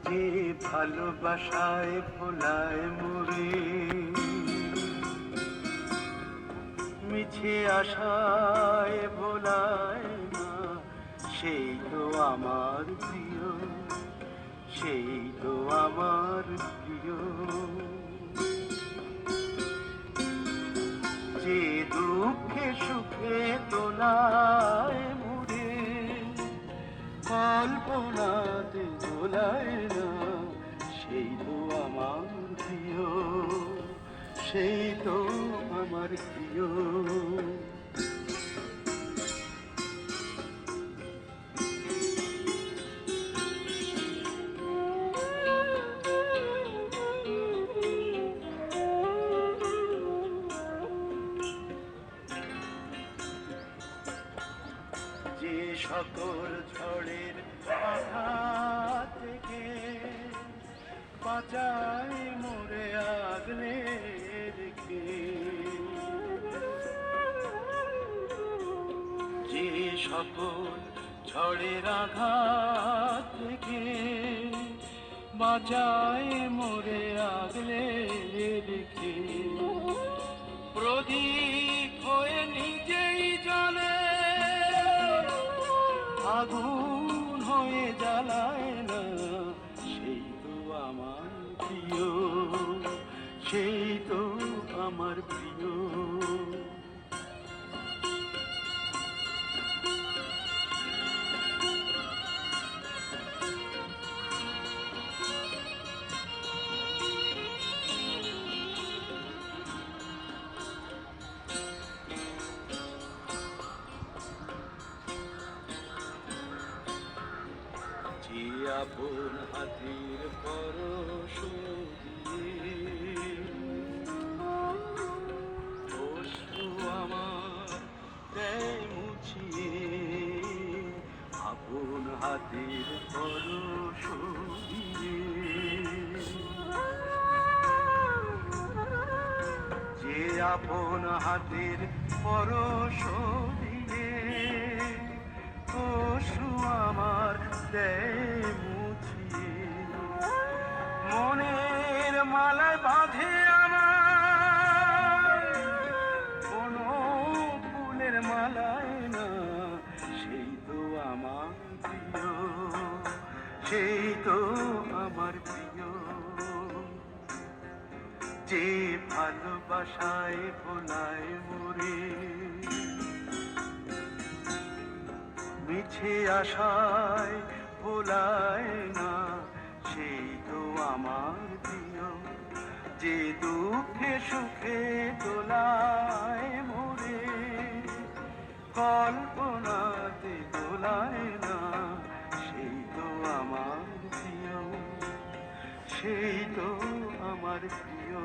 যে ভালোবাসায় ভোলায় মরে, মিছে আশায় ভোলায় না, সেই তো আমার প্রিয়, সেই তো আমার প্রিয়। যে দুঃখে সুখে তোলায় মুড়ে, কল্পনাতে দোলায় না, সেই তো আমার প্রিয়, সেই তো আমার প্রিয়। যে সকল ঝড়ের আঘাত থেকে বাঁচায় মোরে আগলে রেখে, যে সকল ঝড়ের আঘাত থেকে বাঁচায় মোরে আগলে রেখে, প্রদীপ হয়ে নিজেই জ্বলে, আগুন হয়ে জ্বালায় না, সেই তো আমার প্রিয়, সেই তো আমার প্রিয়। যে আপন হাতের পরশ দিয়ে অশ্রু আমার দেয় মুছিয়ে, আপন হাতের পরশ দিয়ে, যে আপন হাতের পরশ দিয়ে অশ্রু আমার দেয় মুছিয়ে, মনের মালায় বাঁধে আমার, কোনো ফুলের মালায় না, সেই তো আমার প্রিয়, সেই তো আমার প্রিয়। যে ভালোবাসায় ভোলায় মরে, মিছে আশায় ভোলায় না, সেই তো আমার প্রিয়। যে দুঃখে সুখে দোলায় মোরে, কল্পনাতে দোলায় না, সেই তো আমার প্রিয়, সেই তো আমার প্রিয়।